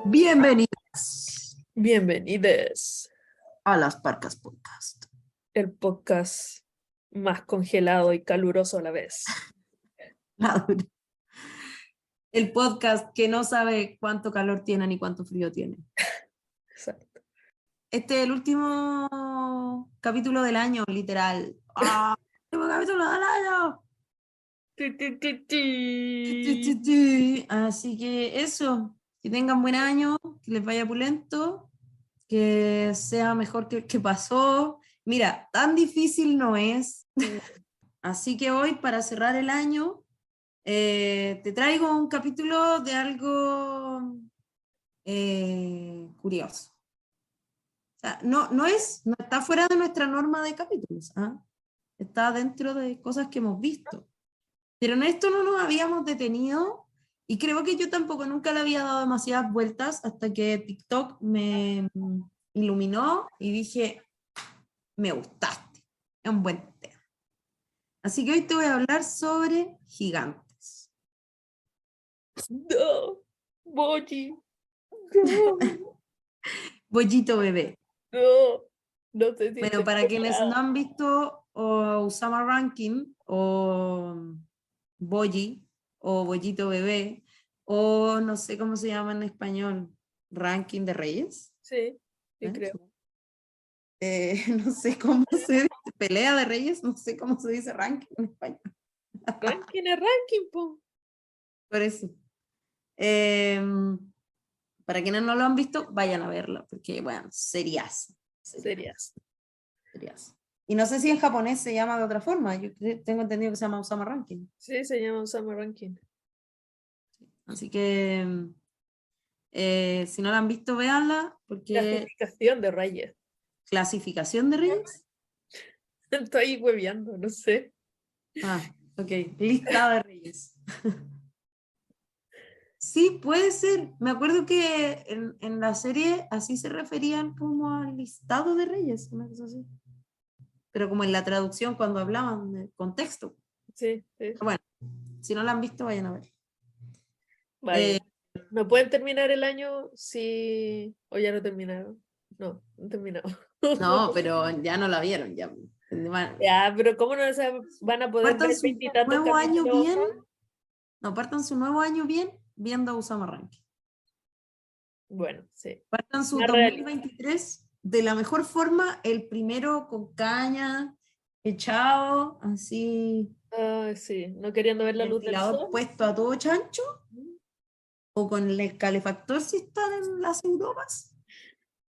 Bienvenidas Bienvenidos a Las Parcas Podcast. el podcast más congelado y caluroso a la vez. El podcast que no sabe cuánto calor tiene ni cuánto frío tiene. Exacto. Este es el último capítulo del año, literal. ¡Ah! ¡Último capítulo del año! Así que eso, que tengan buen año, que les vaya pulento, que sea mejor que el que pasó. Mira, tan difícil no es. Así que hoy, para cerrar el año, te traigo un capítulo de algo curioso. O sea, no está fuera de nuestra norma de capítulos, ¿ah? Está dentro de cosas que hemos visto. Pero en esto no nos habíamos detenido y creo que yo tampoco nunca le había dado demasiadas vueltas hasta que TikTok me iluminó y dije, me gustaste, es un buen tema. Así que hoy te voy a hablar sobre gigantes. No, Boji, no, Bollito bebé. no sé si Bueno, estoy para quienes no preparada. han visto Usama Rankin o Boyi o Bollito bebé o no sé cómo se llama en español, Ranking de Reyes. Sí, sí ¿Eh? creo. No sé cómo se dice, pelea de reyes, no sé cómo se dice ranking en español. Ranking es ranking, po. Por eso. Para quienes no lo han visto, vayan a verlo, porque bueno, serías. Serías. Y no sé si en japonés se llama de otra forma, yo tengo entendido que se llama Usama Ranking. Sí, se llama Osama Ranking. Así que si no la han visto, véanla, porque Clasificación de reyes. clasificación de reyes. Estoy hueveando, no sé. Ah, ok, lista de reyes. Sí, puede ser. Me acuerdo que en la serie así se referían como al listado de reyes, una cosa así. Pero como en la traducción cuando hablaban de contexto. Sí, sí. Bueno, si no la han visto, vayan a ver. Vaya. ¿No pueden terminar el año si... o ya no terminaron? No, no terminado. No, pero ya no la vieron. Ya. Ya, pero ¿cómo no se van a poder Partan ver su veintitantos nuevo año capítulos? bien. No, partan su nuevo año bien viendo a Usama Ranking. Bueno, sí. Partan su Una realidad. 2023 de la mejor forma, el primero con caña, echado, así, Ay, sí, no queriendo ver la luz del ventilador sol. puesto a todo chancho, o con el calefactor si están en las Europas,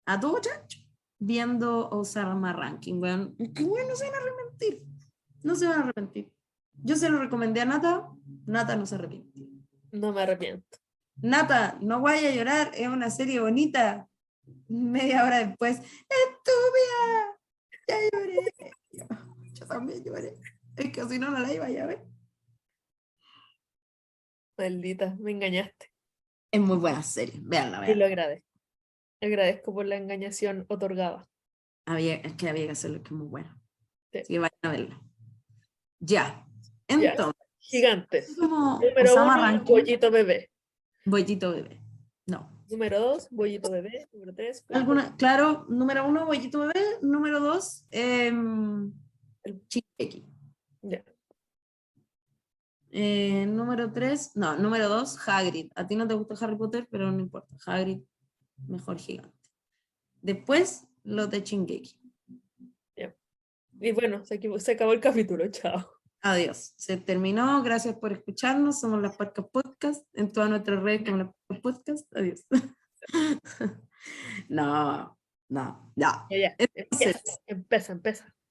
a todo chancho, viendo Osama Ranking. Bueno, no se van a arrepentir. No se van a arrepentir. Yo se lo recomendé a Nata, Nata no se arrepintió. No me arrepiento. Nata, no vaya a llorar, es una serie bonita. Media hora después, estúpida, ya lloré. Yo también lloré. Es que si no, no la iba a ver. Maldita, me engañaste. Es muy buena serie, véanla, Y lo véanla. agradezco. Agradezco por la engañación otorgada. Es que había que hacerlo, que es muy buena. Sí. Así que vayan a verla. Ya, Ya. entonces, Gigantes. como Número Osama 1, Ranking, Bollito Bebé. Bollito bebé. No. Número 2, Bollito Bebé. Número 3, Claro, número 1, Bollito bebé. Número 2, Shingeki. Ya. Número 3, no, número 2, Hagrid. A ti no te gusta Harry Potter, pero no importa. Hagrid, mejor gigante. Después, los de Shingeki. Ya. Y bueno, se acabó el capítulo. Chao. Adiós. Se terminó. Gracias por escucharnos. Somos las Parcas Podcast. En todas nuestras redes como las Parcas Podcast. Adiós. No, no, ya. Ya, ya. Entonces, Empieza.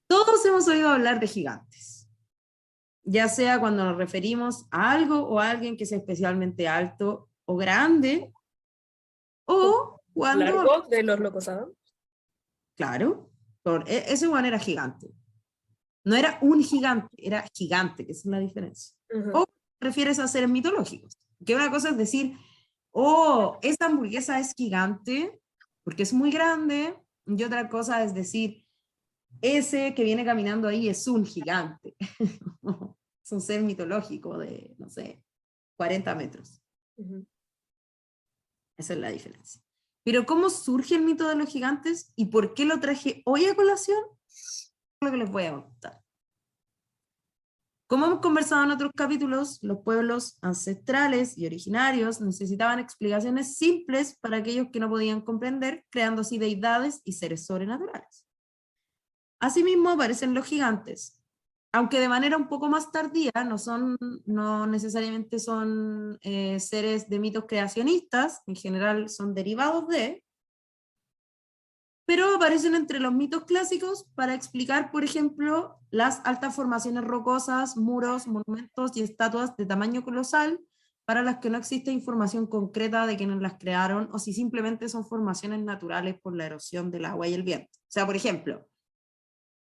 todos hemos oído hablar de gigantes. Ya sea cuando nos referimos a algo o a alguien que sea especialmente alto o grande, o cuando, Largo de los Locos Adams. claro, ese igual era gigante. No era un gigante, era gigante, que esa es la diferencia. Ajá. O refieres a seres mitológicos. Que una cosa es decir, oh, esta hamburguesa es gigante porque es muy grande, y otra cosa es decir, ese que viene caminando ahí es un gigante. Es un ser mitológico de, no sé, 40 metros. Esa es la diferencia. Pero ¿cómo surge el mito de los gigantes y por qué lo traje hoy a colación? Es lo que les voy a contar. Como hemos conversado en otros capítulos, los pueblos ancestrales y originarios necesitaban explicaciones simples para aquellos que no podían comprender, creando así deidades y seres sobrenaturales. Asimismo aparecen los gigantes, aunque de manera un poco más tardía, no necesariamente son seres de mitos creacionistas, en general son derivados de, pero aparecen entre los mitos clásicos para explicar, por ejemplo, las altas formaciones rocosas, muros, monumentos y estatuas de tamaño colosal, para las que no existe información concreta de quienes las crearon, o si simplemente son formaciones naturales por la erosión del agua y el viento. O sea, por ejemplo,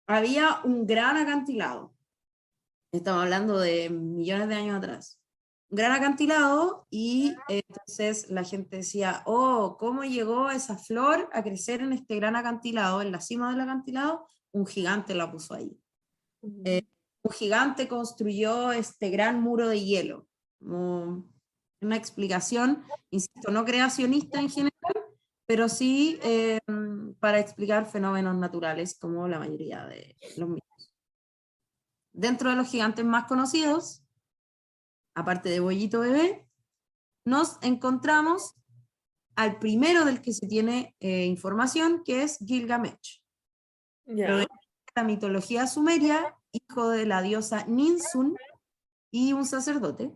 había un gran acantilado, estamos hablando de millones de años atrás, un gran acantilado, y entonces la gente decía, oh, ¿cómo llegó esa flor a crecer en este gran acantilado? En la cima del acantilado, un gigante la puso ahí. Un gigante construyó este gran muro de hielo. Una explicación, insisto, no creacionista en general, pero sí para explicar fenómenos naturales, como la mayoría de los mitos. Dentro de los gigantes más conocidos, aparte de Bollito Bebé, nos encontramos al primero del que se tiene información, que es Gilgamesh. Ya. De la mitología sumeria, hijo de la diosa Ninsun y un sacerdote.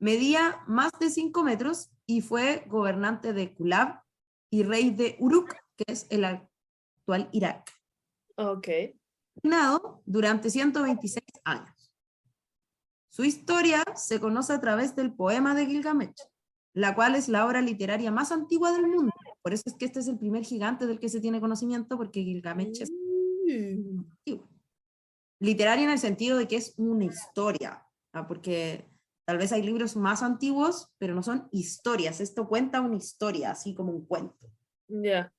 Medía más de 5 metros y fue gobernante de Kulab y rey de Uruk, que es el actual Irak. Ok. Reinado durante 126 años. Su historia se conoce a través del poema de Gilgamesh, la cual es la obra literaria más antigua del mundo. Por eso es que este es el primer gigante del que se tiene conocimiento, porque Gilgamesh es antiguo. Literaria en el sentido de que es una historia, ¿no? Porque tal vez hay libros más antiguos, pero no son historias. Esto cuenta una historia, así como un cuento. Ya.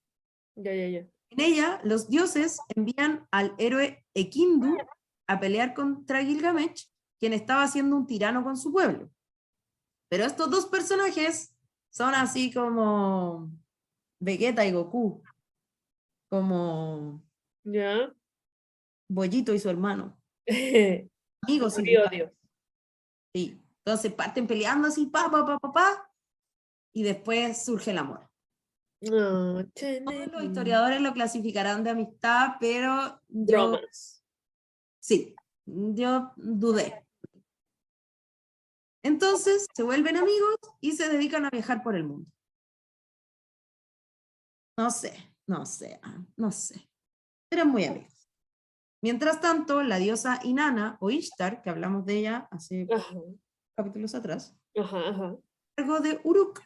Ya. En ella, los dioses envían al héroe Ekindu a pelear contra Gilgamesh, quien estaba siendo un tirano con su pueblo. Pero estos dos personajes son así como Vegeta y Goku, como Ya. Bollito y su hermano, amigos y Amor y odio. sí. Entonces parten peleando así, y después surge el amor. No, Todos los historiadores lo clasificarán de amistad, pero yo, bromas. sí, yo dudé. Entonces se vuelven amigos y se dedican a viajar por el mundo. No sé. Eran muy amigos. Mientras tanto, la diosa Inanna, o Ishtar, que hablamos de ella hace Ajá. capítulos atrás, Ajá. cargo de Uruk.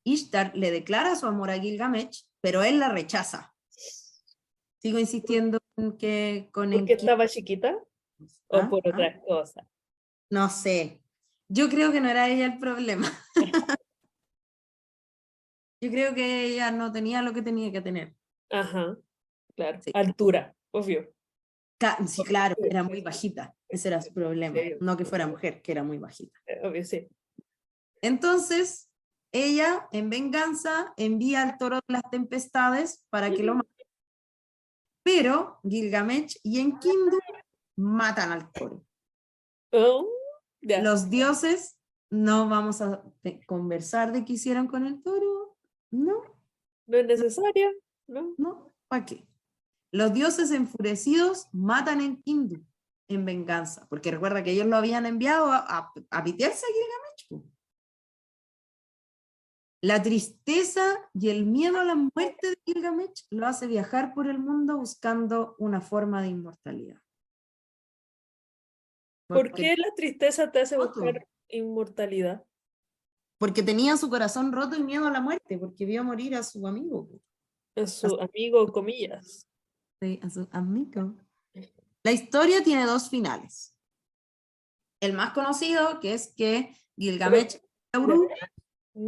Ishtar le declara su amor a Gilgamesh, pero él la rechaza. Sigo insistiendo en que con ¿Porque estaba chiquita o por otra cosa? No sé. Yo creo que no era ella el problema. Yo creo que ella no tenía lo que tenía que tener. Ajá, claro. Sí, Altura, obvio. sí, claro, era muy bajita. Ese era su problema. Sí, No que fuera mujer, que era muy bajita. obvio, sí. Entonces, ella, en venganza, envía al toro de las tempestades para que lo mate. Pero Gilgamesh y Enkidu matan al toro. Oh, ya. Los dioses, no vamos a conversar de qué hicieron con el toro. No, No es necesaria, ¿no? no, ¿para qué? Los dioses enfurecidos matan a Enkidu en venganza, porque recuerda que ellos lo habían enviado a pitearse a Gilgamesh. La tristeza y el miedo a la muerte de Gilgamesh lo hace viajar por el mundo buscando una forma de inmortalidad. ¿Por qué la tristeza te hace roto, buscar inmortalidad? porque tenía su corazón roto y miedo a la muerte, porque vio morir a su amigo. A su amigo, comillas. Sí, a su amigo. La historia tiene dos finales. El más conocido, que es que Gilgamesh es Uruk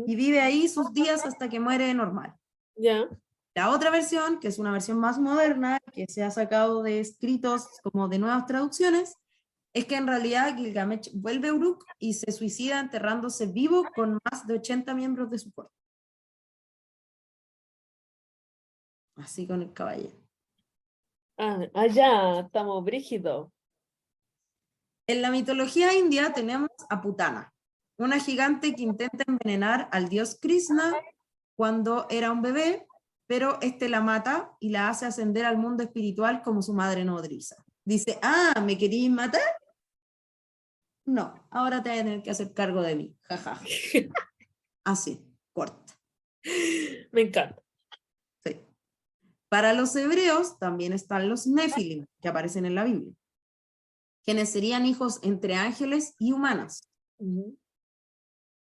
y vive ahí sus días hasta que muere normal. Ya. La otra versión, que es una versión más moderna, que se ha sacado de escritos como de nuevas traducciones, es que en realidad Gilgamesh vuelve a Uruk y se suicida enterrándose vivo con más de 80 miembros de su cuerpo. Así con el caballero. Allá estamos brígidos. En la mitología india tenemos a Putana, una gigante que intenta envenenar al dios Krishna cuando era un bebé, pero este la mata y la hace ascender al mundo espiritual como su madre nodriza. Dice, ¿me queréis matar? No, ahora te vas a tener que hacer cargo de mí. Jajaja. Así, corta. Me encanta. Sí. Para los hebreos también están los Nefilim, que aparecen en la Biblia, quienes serían hijos entre ángeles y humanas.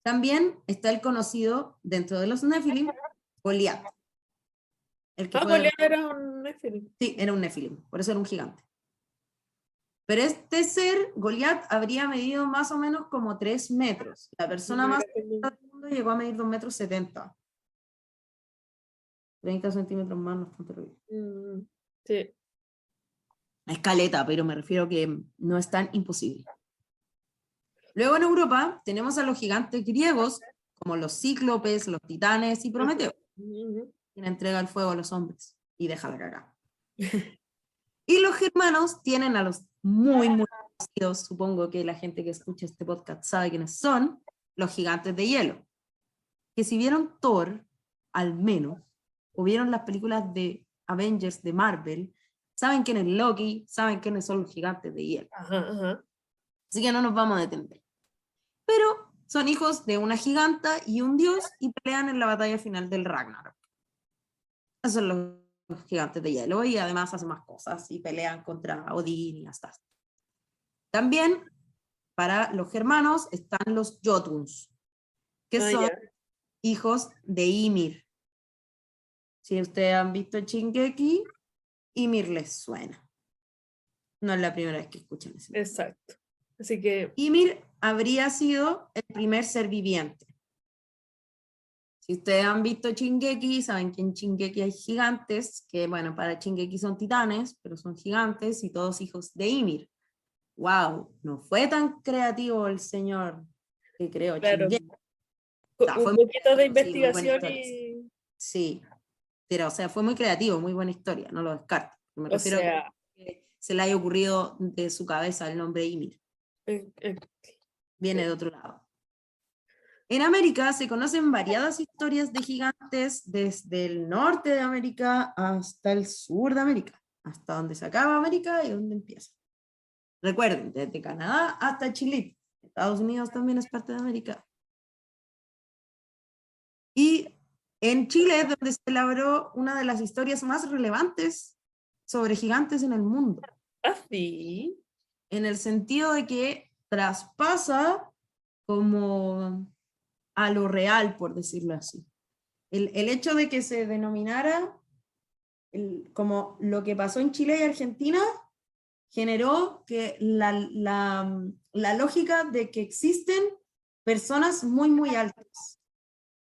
También está el conocido dentro de los Nefilim, Goliat. Goliat era un Nefilim. Sí, era un Nefilim, por eso era un gigante. Pero este ser, Goliat, habría medido más o menos como 3 metros. La persona más alta del mundo llegó a medir 2,70 metros. 30 centímetros más, no es tan terrible. Sí. Escaleta, pero me refiero que no es tan imposible. Luego en Europa tenemos a los gigantes griegos, como los cíclopes, los titanes y Prometeo, quien entrega el fuego a los hombres y deja la cagada. Y los germanos tienen a los muy conocidos, supongo que la gente que escucha este podcast sabe quiénes son, los gigantes de hielo. Que si vieron Thor, al menos, o vieron las películas de Avengers de Marvel, saben quién es Loki, saben quiénes son los gigantes de hielo. Así que no nos vamos a detener. Pero son hijos de una giganta y un dios y pelean en la batalla final del Ragnarok. Esos son los gigantes de hielo y además hacen más cosas y pelean contra Odín y hasta. También para los germanos están los Jotuns, que son hijos de Ymir. Si ustedes han visto Shingeki, Ymir les suena. No es la primera vez que escuchan eso. Exacto. Así que Ymir habría sido el primer ser viviente. Si ustedes han visto Shingeki, saben que en Shingeki hay gigantes, que bueno, para Shingeki son titanes, pero son gigantes y todos hijos de Ymir. ¡Wow! No fue tan creativo el señor que creó Shingeki. Un poquito de investigación y... Sí, pero o sea, fue muy creativo, muy buena historia, no lo descarto. Me refiero a que se le haya ocurrido de su cabeza el nombre Ymir. Viene de otro lado. En América se conocen variadas historias de gigantes desde el norte de América hasta el sur de América, hasta donde se acaba América y donde empieza. Recuerden, desde Canadá hasta Chile. Estados Unidos también es parte de América. Y en Chile es donde se elaboró una de las historias más relevantes sobre gigantes en el mundo. ¿Así? En el sentido de que traspasa como a lo real, por decirlo así. El hecho de que se denominara como lo que pasó en Chile y Argentina generó que la lógica de que existen personas muy, muy altas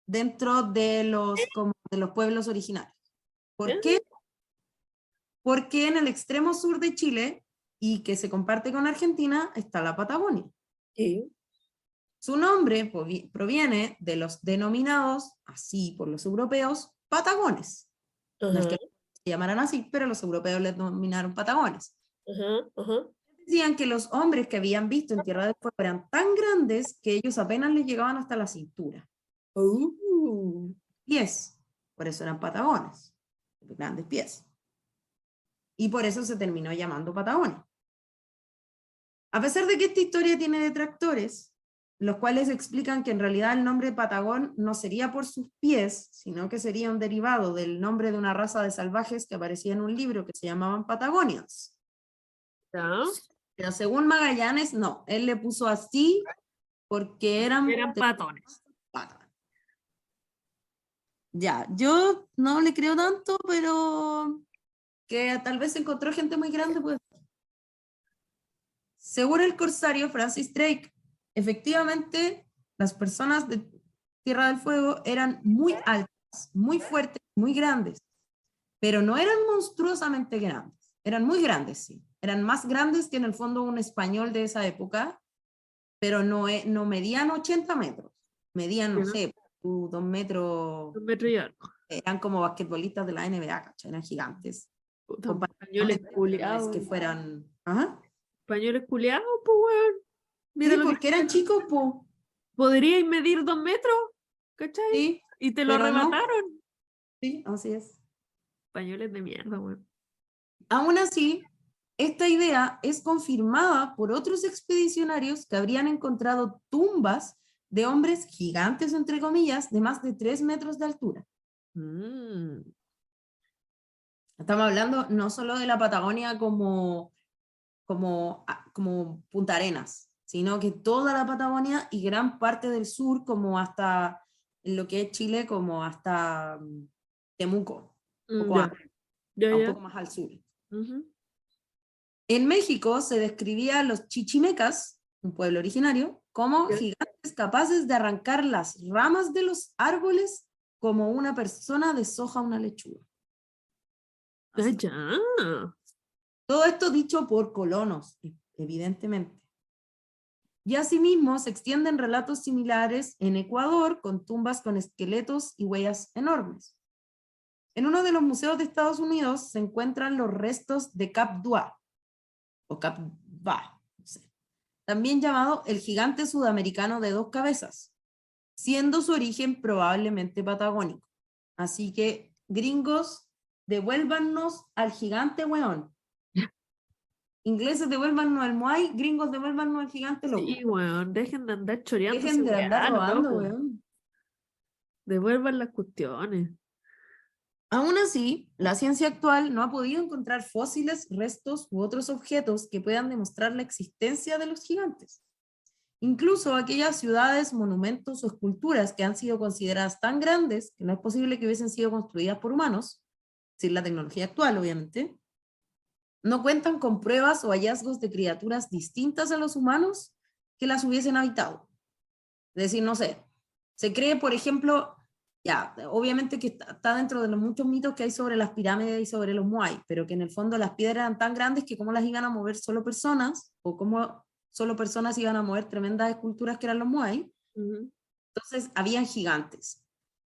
dentro de los pueblos originarios. ¿Por qué? Porque en el extremo sur de Chile, y que se comparte con Argentina, está la Patagonia. Sí. Su nombre proviene de los denominados, así por los europeos, patagones. No es que se llamaran así, pero los europeos les denominaron patagones. Decían que los hombres que habían visto en Tierra del Fuego eran tan grandes que ellos apenas les llegaban hasta la cintura. Pies, por eso eran patagones, grandes pies. Y por eso se terminó llamando Patagonia. A pesar de que esta historia tiene detractores, los cuales explican que en realidad el nombre Patagón no sería por sus pies, sino que sería un derivado del nombre de una raza de salvajes que aparecía en un libro que se llamaban Patagonians. ¿No? Pero según Magallanes, no, él le puso así porque eran patones. Ya, yo no le creo tanto, pero que tal vez encontró gente muy grande, pues. Según el corsario Francis Drake, efectivamente las personas de Tierra del Fuego eran muy altas, muy fuertes, muy grandes, pero no eran monstruosamente grandes, eran muy grandes, sí. Eran más grandes que en el fondo un español de esa época, pero no medían 80 metros, medían, no sé, 2 metros, 2 metros y algo. eran como basquetbolistas de la NBA, ¿cachai? Eran gigantes. Puta, españoles No es culiados. que fueran... Ajá. Españoles culiados, pues, weón. Mira Sí, lo que porque eran chicos, pues. podríais medir 2 metros, ¿cachai? Sí, Y te lo pero no. arrebataron. Sí, así es. Españoles de mierda, weón. Aún así, esta idea es confirmada por otros expedicionarios que habrían encontrado tumbas de hombres gigantes, entre comillas, de más de 3 metros de altura. Estamos hablando no solo de la Patagonia como Punta Arenas, sino que toda la Patagonia y gran parte del sur, como hasta lo que es Chile, como hasta Temuco, Ya, ya, un ya. poco más al sur. Ujú. En México se describía a los chichimecas, un pueblo originario, como Ya. gigantes capaces de arrancar las ramas de los árboles como una persona deshoja una lechuga. Ah, Así. ya. Todo esto dicho por colonos, evidentemente. Y asimismo se extienden relatos similares en Ecuador con tumbas con esqueletos y huellas enormes. En uno de los museos de Estados Unidos se encuentran los restos de Cap Dua, o Cap Va, no sé, también llamado el gigante sudamericano de 2 cabezas, siendo su origen probablemente patagónico. Así que, gringos, devuélvannos al gigante weón. Ingleses, devuélvannos al Moai, gringos, devuélvannos al gigante loco. Sí, weón. Dejen de andar choreándose, Dejen de andar weá, robando, loco. weón. Devuelvan las cuestiones. Aún así, la ciencia actual no ha podido encontrar fósiles, restos u otros objetos que puedan demostrar la existencia de los gigantes. Incluso aquellas ciudades, monumentos o esculturas que han sido consideradas tan grandes que no es posible que hubiesen sido construidas por humanos, sin la tecnología actual, obviamente, no cuentan con pruebas o hallazgos de criaturas distintas a los humanos que las hubiesen habitado. Es decir, no sé, se cree, por ejemplo, ya, obviamente que está dentro de los muchos mitos que hay sobre las pirámides y sobre los Moai, pero que en el fondo las piedras eran tan grandes que cómo las iban a mover solo personas, o cómo solo personas iban a mover tremendas esculturas que eran los Moai. Entonces, habían gigantes.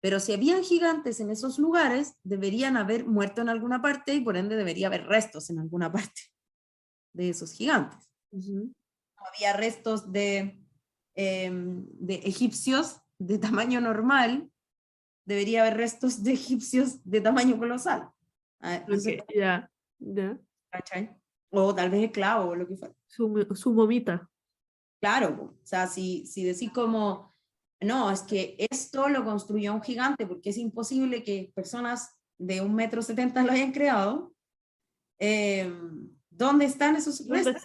Pero si habían gigantes en esos lugares, deberían haber muerto en alguna parte y por ende debería haber restos en alguna parte de esos gigantes. Había restos de egipcios de tamaño normal, debería haber restos de egipcios de tamaño colosal. Okay, ya, ya. ¿Cachai? O tal vez esclavo o lo que fuera. Su momita. Claro, o sea, si decís como, no, es que esto lo construyó un gigante porque es imposible que personas de 1,70 m lo hayan creado, ¿dónde están esos restos?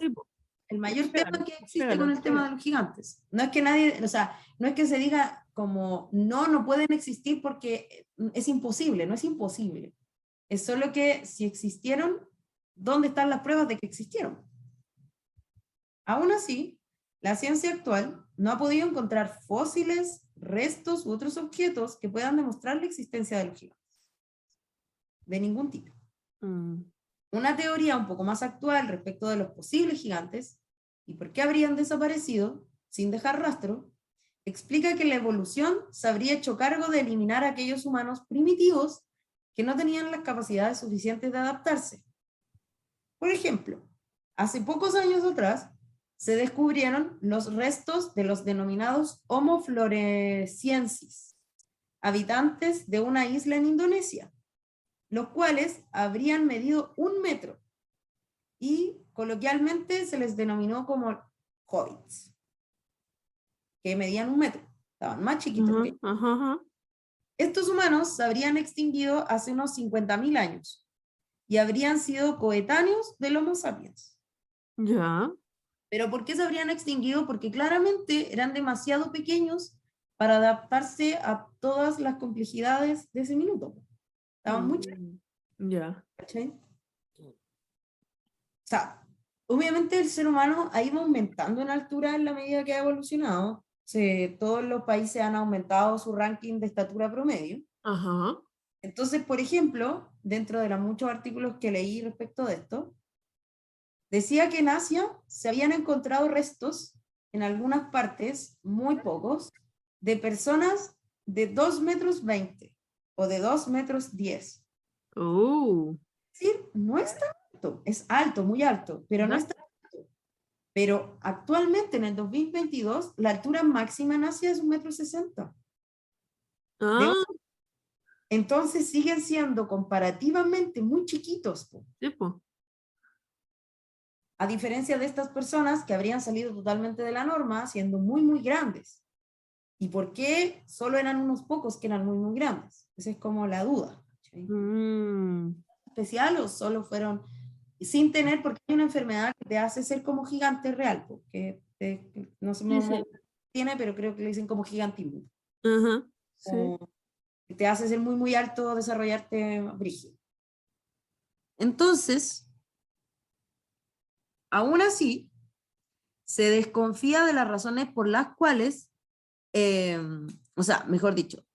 El mayor tema que existe con el tema de los gigantes. No es que nadie, o sea, no es que se diga como, no pueden existir porque es imposible, no es imposible. Es solo que si existieron, ¿dónde están las pruebas de que existieron? Aún así, la ciencia actual no ha podido encontrar fósiles, restos u otros objetos que puedan demostrar la existencia de los gigantes. De ningún tipo. Una teoría un poco más actual respecto de los posibles gigantes y por qué habrían desaparecido sin dejar rastro, explica que la evolución se habría hecho cargo de eliminar a aquellos humanos primitivos que no tenían las capacidades suficientes de adaptarse. Por ejemplo, hace pocos años atrás se descubrieron los restos de los denominados Homo floresiensis, habitantes de una isla en Indonesia, los cuales habrían medido 1 metro y coloquialmente se les denominó como hobbits, que medían 1 metro, estaban más chiquitos que ellos. Estos humanos se habrían extinguido hace unos 50.000 años y habrían sido coetáneos del Homo sapiens. Ya. ¿Pero por qué se habrían extinguido? Porque claramente eran demasiado pequeños para adaptarse a todas las complejidades de ese minuto. Estaban muy chicos. Ya. ¿Cachai? O sea, obviamente el ser humano ha ido aumentando en altura en la medida que ha evolucionado. Todos los países han aumentado su ranking de estatura promedio. Ajá. Entonces, por ejemplo, dentro de los muchos artículos que leí respecto de esto, decía que en Asia se habían encontrado restos en algunas partes, muy pocos, de personas de 2,20 metros o de 2,10 metros. Oh. Es decir, no es tan alto, es alto, muy alto, pero no es tan alto. Pero actualmente, en el 2022, la altura máxima en Asia es 1,60 metros. Ah, Entonces siguen siendo comparativamente muy chiquitos, po. sí, po. A diferencia de estas personas que habrían salido totalmente de la norma, siendo muy, muy grandes. ¿Y por qué solo eran unos pocos que eran muy, muy grandes? Esa es como la duda. ¿Sí? ¿Especial o solo fueron sin tener, porque hay una enfermedad que te hace ser como gigante real, porque no sé cómo Sí. tiene, pero creo que le dicen como gigantismo. Ajá, sí. Como que te hace ser muy, muy alto, desarrollarte brígido. Entonces, aún así, se desconfía de las razones por las cuales, o sea, mejor dicho,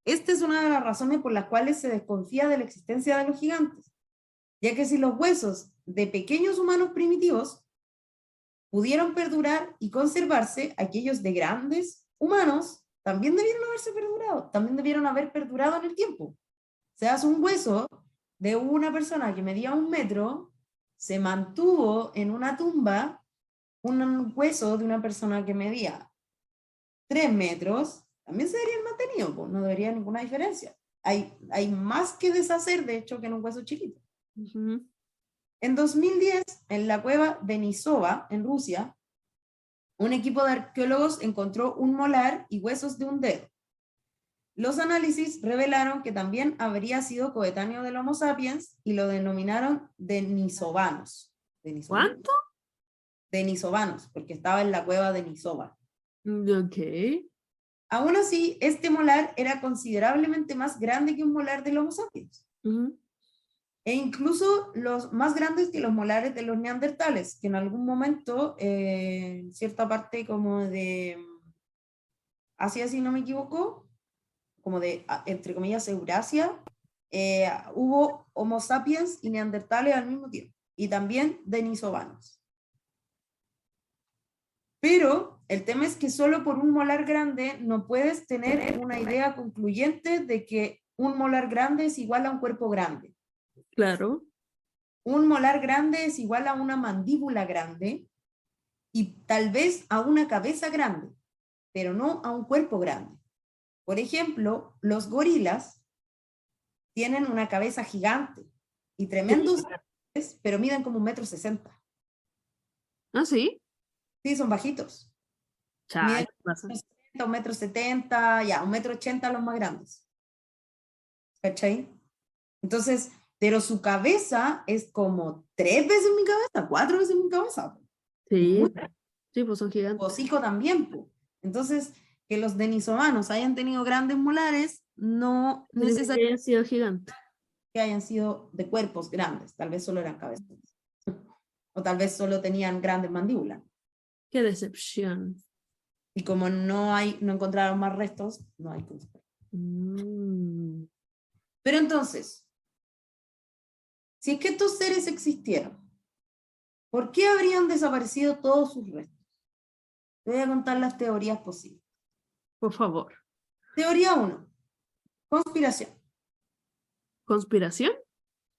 esta es una de las razones por las cuales se desconfía de la existencia de los gigantes, ya que si los huesos de pequeños humanos primitivos pudieron perdurar y conservarse, aquellos de grandes humanos también debieron haberse perdurado, también debieron haber perdurado en el tiempo. Se hace un hueso de una persona que medía 1 metro, se mantuvo en una tumba un hueso de una persona que medía 3 metros, también se deberían mantenido, pues no debería ninguna diferencia. Hay más que deshacer, de hecho, que en un hueso chiquito. Ujú. En 2010, en la cueva Denisova, en Rusia, un equipo de arqueólogos encontró un molar y huesos de un dedo. Los análisis revelaron que también habría sido coetáneo del Homo sapiens y lo denominaron denisovanos. ¿Cuánto? Denisovanos, porque estaba en la cueva de Denisova. Ok. Aún así, este molar era considerablemente más grande que un molar del Homo sapiens. Ujú. E incluso los más grandes que los molares de los neandertales, que en algún momento, en cierta parte como de Asia, si no me equivoco, como de, entre comillas, Eurasia, hubo Homo sapiens y neandertales al mismo tiempo, y también denisovanos. Pero el tema es que solo por un molar grande no puedes tener una idea concluyente de que un molar grande es igual a un cuerpo grande. Claro. Un molar grande es igual a una mandíbula grande y tal vez a una cabeza grande, pero no a un cuerpo grande. Por ejemplo, los gorilas tienen una cabeza gigante y tremendos, pero miden como 1,60 metros. ¿Ah, sí? Sí, son bajitos. Chai, Miden ¿qué pasa? 1,70 m, ya, 1,80 m los más grandes. ¿Cachai? Entonces, pero su cabeza es como 3 veces mi cabeza, 4 veces mi cabeza. Sí, Muy sí, pues son gigantes. hocico también, po. Entonces, que los denisovanos hayan tenido grandes molares no Significa que necesariamente hayan sido gigantes. que hayan sido de cuerpos grandes, tal vez solo eran cabezas. O tal vez solo tenían grandes mandíbulas. Qué decepción. Y como no encontraron más restos, no hay que buscar. Pero entonces, si es que estos seres existieron, ¿por qué habrían desaparecido todos sus restos? Te voy a contar las teorías posibles. Por favor. Teoría 1. Conspiración. ¿Conspiración?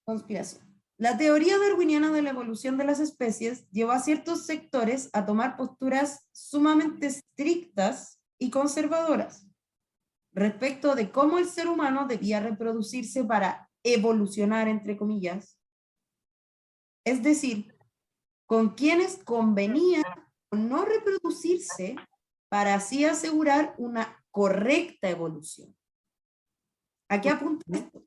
Conspiración. La teoría darwiniana de la evolución de las especies llevó a ciertos sectores a tomar posturas sumamente estrictas y conservadoras respecto de cómo el ser humano debía reproducirse para evolucionar, entre comillas. Es decir, con quienes convenía no reproducirse para así asegurar una correcta evolución. ¿A qué apunta esto?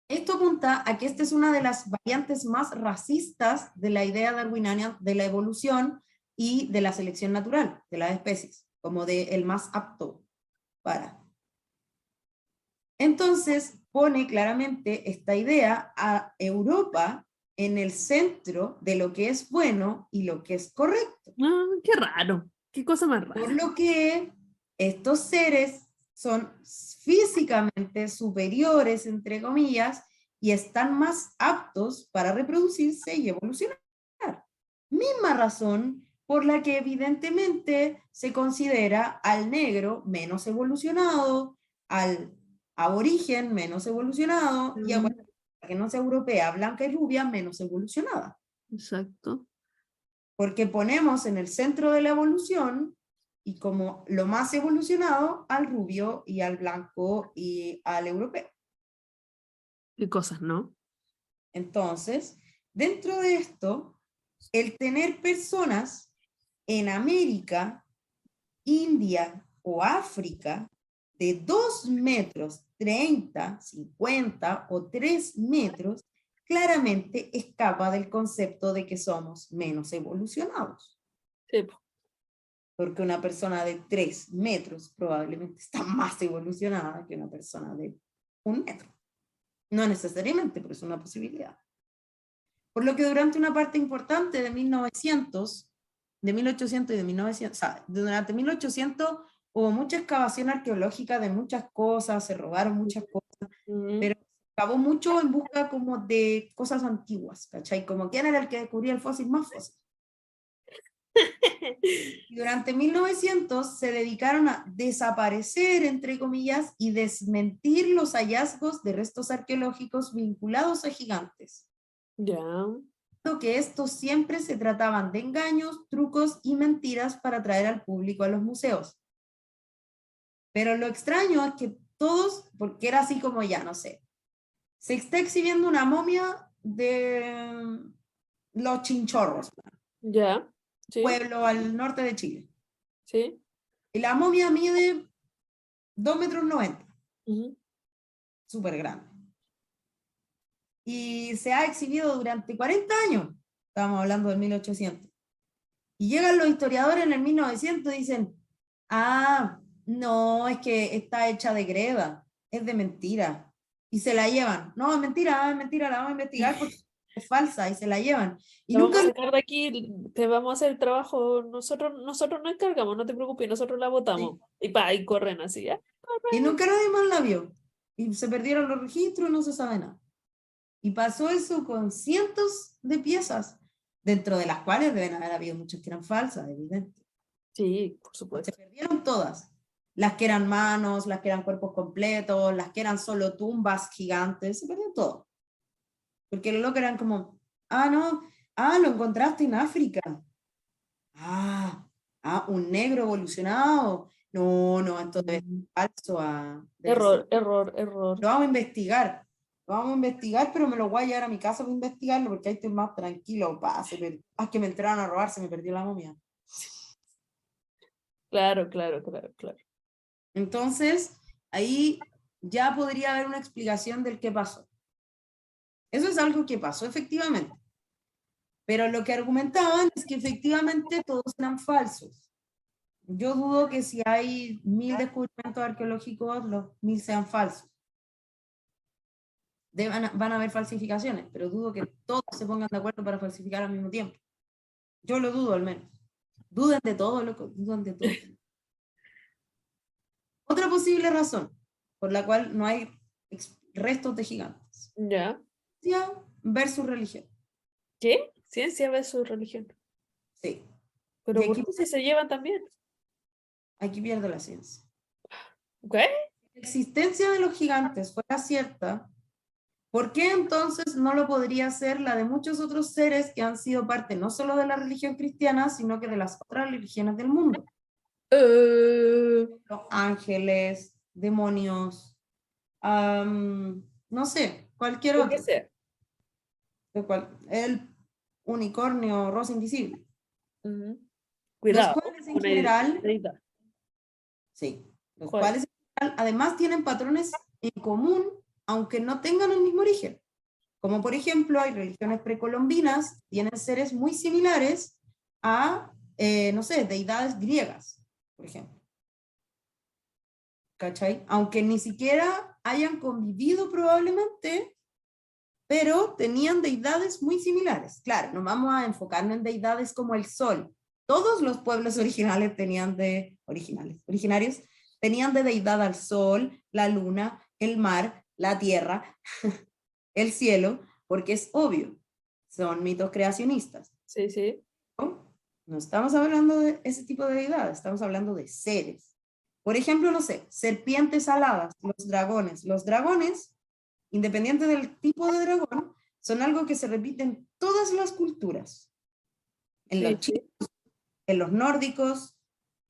Esto apunta a que esta es una de las variantes más racistas de la idea darwiniana de la evolución y de la selección natural de las especies, como de el más apto para. Entonces pone claramente esta idea a Europa en el centro de lo que es bueno y lo que es correcto. Ah, qué raro. Qué cosa más Por rara. lo que estos seres son físicamente superiores, entre comillas, y están más aptos para reproducirse y evolucionar. Misma razón por la que evidentemente se considera al negro menos evolucionado, al aborigen menos evolucionado, y a cualquier que no sea europea, blanca y rubia, menos evolucionada. Exacto. Porque ponemos en el centro de la evolución, y como lo más evolucionado, al rubio y al blanco y al europeo. ¿Qué cosas, no? Entonces, dentro de esto, el tener personas en América, India o África de 2 metros 30, 50 o 3 metros, claramente escapa del concepto de que somos menos evolucionados. Sí. Porque una persona de 3 metros probablemente está más evolucionada que una persona de 1 metro. No necesariamente, pero es una posibilidad. Por lo que durante una parte importante de 1800 y de 1900, o sea, durante 1800 hubo mucha excavación arqueológica de muchas cosas, se robaron muchas cosas, pero se excavó mucho en busca como de cosas antiguas, ¿cachai? Como quién era el que descubría el fósil más fósil. Y durante 1900 se dedicaron a desaparecer, entre comillas, y desmentir los hallazgos de restos arqueológicos vinculados a gigantes. Ya. Que estos siempre se trataban de engaños, trucos y mentiras para atraer al público a los museos. Pero lo extraño es que todos, porque era así como ya, no sé, se está exhibiendo una momia de los Chinchorros, Ya. Sí. pueblo al norte de Chile. Sí. Y la momia mide 2,90 metros. Súper grande. Y se ha exhibido durante 40 años. Estamos hablando de 1800. Y llegan los historiadores en el 1900 y dicen, ah, no, es que está hecha de greda, es de mentira. Y se la llevan. No, es mentira, la vamos a investigar porque es falsa y se la llevan. Y La nunca... vamos a sacar de aquí, te vamos a hacer el trabajo, nosotros nos encargamos, no te preocupes, nosotros la votamos. Sí. Y corren así, ¿ya? Y nunca nadie más la vio. Y se perdieron los registros y no se sabe nada. Y pasó eso con cientos de piezas, dentro de las cuales deben haber habido muchas que eran falsas, evidente. Sí, por Se supuesto. perdieron todas. Las que eran manos, las que eran cuerpos completos, las que eran solo tumbas gigantes, se perdió todo. Porque los locos eran como, no, lo encontraste en África. Un negro evolucionado. No, esto debe ser falso. Error, Ser. error, error. Lo vamos a investigar. Lo vamos a investigar, pero me lo voy a llevar a mi casa para investigarlo, porque ahí estoy más tranquilo. Que me entraron a robar, se me perdió la momia. Claro. Entonces, ahí ya podría haber una explicación del qué pasó. Eso es algo que pasó efectivamente. Pero lo que argumentaban es que efectivamente todos eran falsos. Yo dudo que si hay 1000 descubrimientos arqueológicos, los 1000 sean falsos. Van a haber falsificaciones, pero dudo que todos se pongan de acuerdo para falsificar al mismo tiempo. Yo lo dudo al menos. Duden de todo, loco, dudan de todo. Otra posible razón por la cual no hay restos de gigantes. Ya. Ciencia versus religión. ¿Qué? Ciencia versus religión. Sí. Pero y ¿por aquí, qué se llevan también? aquí pierde la ciencia. ¿Qué? Si la existencia de los gigantes fuera cierta, ¿por qué entonces no lo podría ser la de muchos otros seres que han sido parte no solo de la religión cristiana, sino que de las otras religiones del mundo? Los ángeles, demonios, no sé, cualquier Lo que otro. sea. El unicornio rosa invisible. Cuidado. Los cuales en general, sí, los ¿Cuál? cuales en general además tienen patrones en común, aunque no tengan el mismo origen. Como por ejemplo, hay religiones precolombinas, tienen seres muy similares a, no sé, deidades griegas, por ejemplo. ¿Cachai? Aunque ni siquiera hayan convivido probablemente, pero tenían deidades muy similares. Claro, no vamos a enfocarnos en deidades como el sol. Todos los pueblos originarios tenían de deidad al sol, la luna, el mar, la tierra. el cielo, porque es obvio, son mitos creacionistas. Sí, sí. No estamos hablando de ese tipo de deidades, estamos hablando de seres. Por ejemplo, no sé, serpientes aladas, los dragones. Los dragones, independiente del tipo de dragón, son algo que se repite en todas las culturas. En Sí, los chinos, en los nórdicos,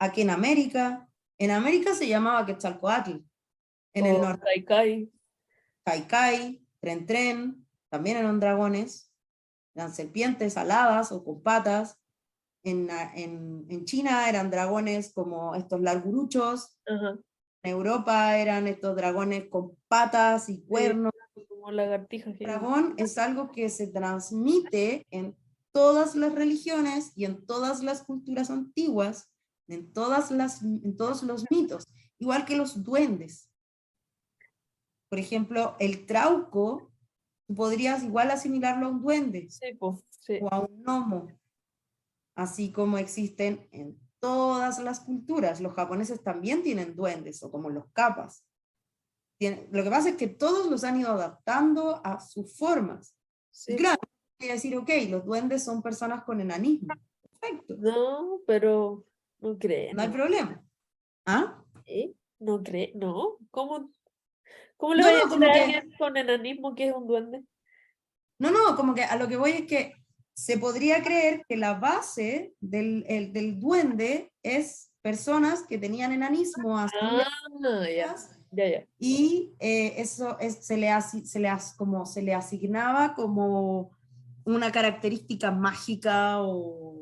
aquí en América. En América se llamaba Quetzalcóatl. En el o norte, Kaikai. Kaikai, Tren Tren, también eran dragones. Eran serpientes aladas o con patas. En China eran dragones como estos larguruchos. Ajá. En Europa eran estos dragones con patas y cuernos. Sí, como lagartijas. El dragón es algo que se transmite en todas las religiones y en todas las culturas antiguas, en todos los mitos, igual que los duendes. Por ejemplo, el trauco, tú podrías igual asimilarlo a un duende Sí, pues, sí. o a un gnomo, así como existen en todas las culturas. Los japoneses también tienen duendes, o como los kappas. Lo que pasa es que todos los han ido adaptando a sus formas. Sí, Y claro, voy a decir, ok, los duendes son personas con enanismo. Perfecto, no, pero no no hay creen. problema. ¿Ah? ¿Eh? No creen, no. ¿Cómo le No, vaya a no, decir como a que, alguien con enanismo que es un duende? no, como que a lo que voy es que se podría creer que la base del duende es personas que tenían enanismo hace miles Ah, de ya, años. ya, ya. Y eso se le asignaba como una característica mágica o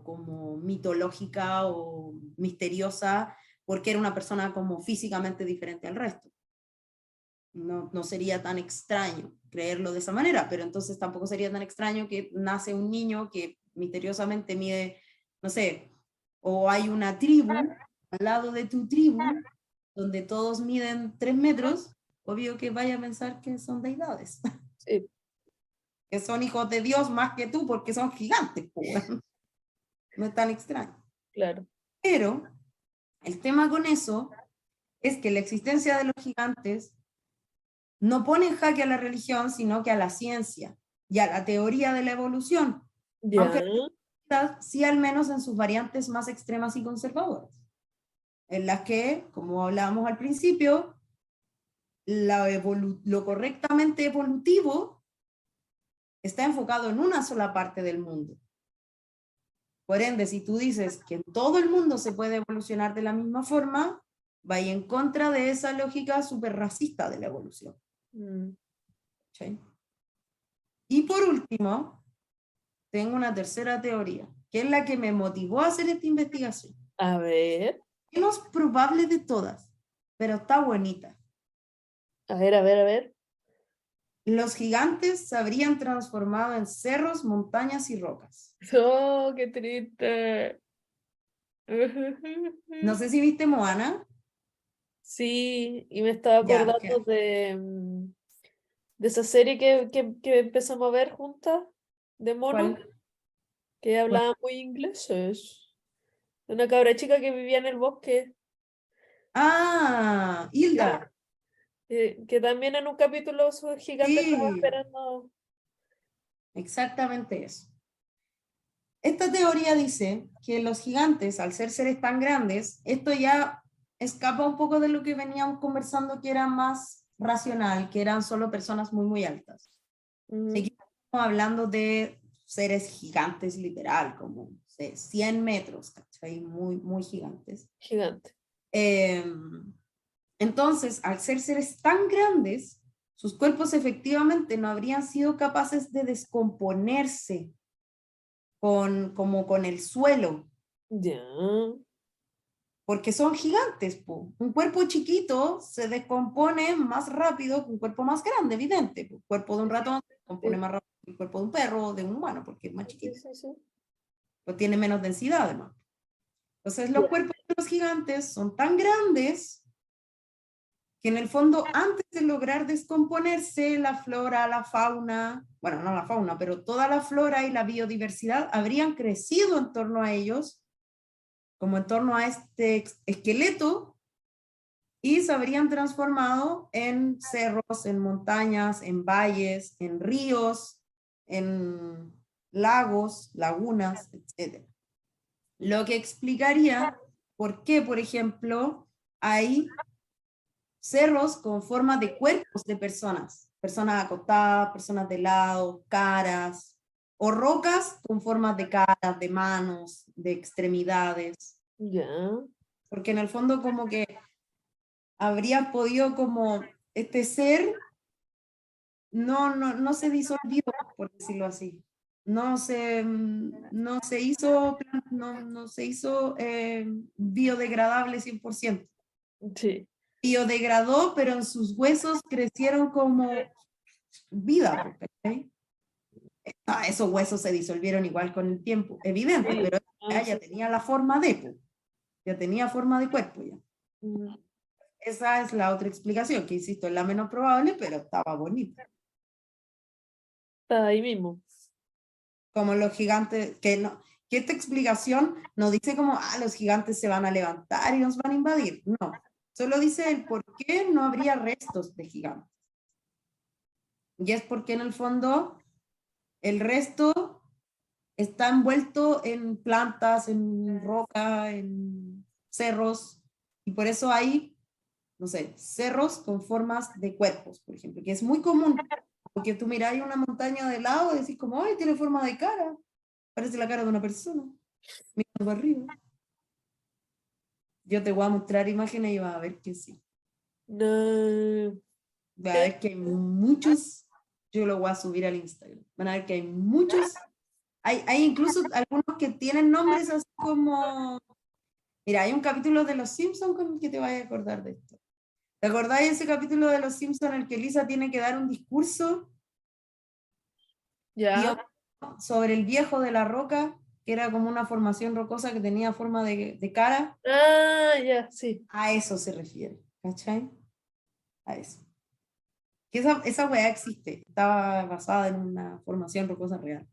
como mitológica o misteriosa, porque era una persona como físicamente diferente al resto. No sería tan extraño creerlo de esa manera, pero entonces tampoco sería tan extraño que nace un niño que misteriosamente mide, no sé, o hay una tribu al lado de tu tribu donde todos miden 3 metros, obvio que vaya a pensar que son deidades, Sí, que son hijos de Dios más que tú porque son gigantes, pues. No es tan extraño. claro. Pero el tema con eso es que la existencia de los gigantes no pone en jaque a la religión, sino que a la ciencia y a la teoría de la evolución, Ya, aunque sí al menos en sus variantes más extremas y conservadoras, en las que, como hablábamos al principio, lo correctamente evolutivo está enfocado en una sola parte del mundo. Por ende, si tú dices que todo el mundo se puede evolucionar de la misma forma, va en contra de esa lógica súper racista de la evolución. mm, ¿Sí? Y por último, tengo una tercera teoría, que es la que me motivó a hacer esta investigación. a ver, Menos probable de todas, pero está bonita. a ver, a ver, a ver. Los gigantes se habrían transformado en cerros, montañas y rocas. Oh, qué triste. No sé si viste Moana. Sí, y me estaba Ya, acordando de esa serie que empezamos a ver juntas, de monos, ¿cuál? que hablaban muy ingleses. De una cabra chica que vivía en el bosque, Ah, Hilda. que también en un capítulo su gigante estaba Sí, esperando. exactamente eso. Esta teoría dice que los gigantes, al ser seres tan grandes, esto ya escapa un poco de lo que veníamos conversando, que era más racional, que eran solo personas muy, muy altas. Ujú, Seguimos hablando de seres gigantes literal, como no sé, 100 metros, ¿cachai? Muy, muy gigantes. gigante. Eh, entonces, al ser seres tan grandes, sus cuerpos efectivamente no habrían sido capaces de descomponerse como con el suelo, Ya. porque son gigantes. Po. Un cuerpo chiquito se descompone más rápido que un cuerpo más grande, evidente. Po. El cuerpo de un ratón se descompone Sí, más rápido que el cuerpo de un perro o de un humano, porque es más sí, chiquito, sí, sí. pues tiene menos densidad además. Entonces Ya. los cuerpos de los gigantes son tan grandes que en el fondo antes de lograr descomponerse la flora, la fauna, bueno, no la fauna, pero toda la flora y la biodiversidad habrían crecido en torno a ellos, como en torno a este esqueleto, y se habrían transformado en cerros, en montañas, en valles, en ríos, en lagos, lagunas, etc. Lo que explicaría por qué, por ejemplo, hay cerros con forma de cuerpos de personas, personas acostadas, personas de lado, caras, o rocas con formas de caras, de manos, de extremidades. Ya. Porque en el fondo como que habría podido como este ser no se disolvió, por decirlo así. No se hizo, no se hizo biodegradable 100%. Sí. Biodegradó, pero en sus huesos crecieron como vida. ¿Okay? Esos huesos se disolvieron igual con el tiempo, evidente, Sí. pero ya tenía la forma de, ya tenía forma de cuerpo ya. Esa es la otra explicación, que insisto, es la menos probable, pero estaba bonita. Está ahí mismo. Como los gigantes, que esta explicación no dice como, los gigantes se van a levantar y nos van a invadir. No, solo dice el por qué no habría restos de gigantes. Y es porque en el fondo el resto está envuelto en plantas, en roca, en cerros, y por eso hay, no sé, cerros con formas de cuerpos, por ejemplo, que es muy común, porque tú miras una montaña de lado y decís como, ay, tiene forma de cara, parece la cara de una persona, mirando arriba. Yo te voy a mostrar imágenes y vas a ver que sí. No. Vas a ver que hay muchos, yo lo voy a subir al Instagram, van a ver que hay muchos, hay incluso algunos que tienen nombres así como, mira, hay un capítulo de Los Simpsons con el que te vayas a acordar de esto. ¿Te acordáis de ese capítulo de Los Simpsons en el que Lisa tiene que dar un discurso Ya. sobre el viejo de la roca, que era como una formación rocosa que tenía forma de cara? Ah, ya, sí. A eso se refiere, ¿cachai? A eso. Que esa weá existe, estaba basada en una formación rocosa real.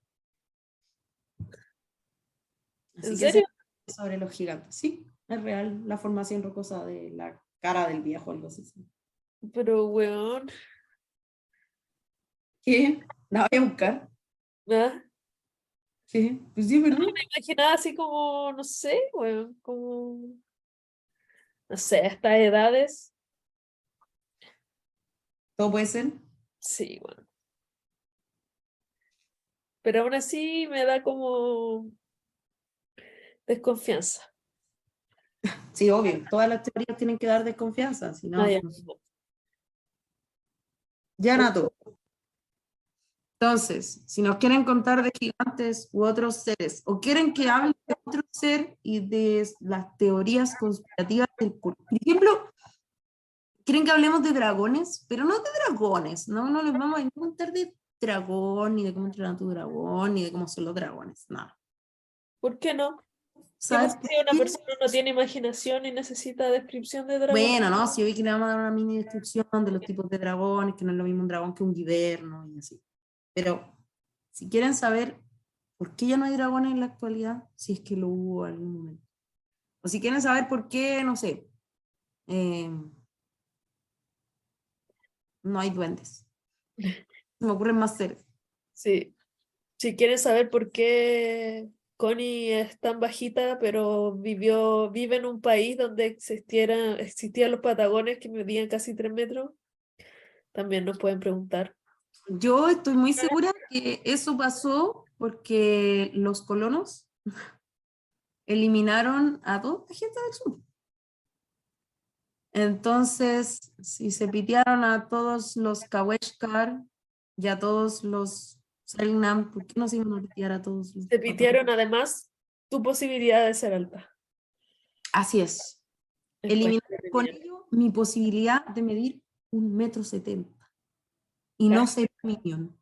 ¿En Así que serio? sobre los gigantes, sí, es real la formación rocosa de la cara del viejo, algo así. Pero, weón. ¿Qué? ¿La voy a buscar? ¿Ah? ¿Qué? Pues sí, ¿verdad? Me imaginaba así como, no sé, weón, como, no sé, a estas edades. Todo puede ser. Sí, bueno. Pero aún así me da como desconfianza. Sí, obvio, todas las teorías tienen que dar desconfianza, si Ah, no, ya. ya Nato. Entonces, si nos quieren contar de gigantes u otros seres, o quieren que hable de otro ser y de las teorías conspirativas por ejemplo, quieren que hablemos de dragones, pero no de dragones, no les vamos a contar de dragón, ni de cómo entrenar a tu dragón, ni de cómo son los dragones, nada. ¿Por qué no? ¿Qué ¿Sabes pasa por si una qué? persona no tiene imaginación y necesita descripción de dragón? Bueno, no, si hoy que le vamos a dar una mini descripción de los tipos de dragones, que no es lo mismo un dragón que un guiverno y así. Pero si quieren saber por qué ya no hay dragones en la actualidad, si es que lo hubo en algún momento. O si quieren saber por qué, no sé, no hay duendes. Se me ocurren más seres. Sí. Si quieren saber por qué Connie es tan bajita, pero vive en un país donde existían los patagones que medían casi 3 metros, también nos pueden preguntar. Yo estoy muy segura que eso pasó porque los colonos eliminaron a toda la gente del sur. Entonces, si se pitearon a todos los Kaweshkar y a todos los Selknam, ¿por qué no se iban a pitear a todos los Se patagones? pitearon además tu posibilidad de ser alta. Así es. España Eliminaron con ello mi posibilidad de medir 1,70 m y Ya. no ser minion.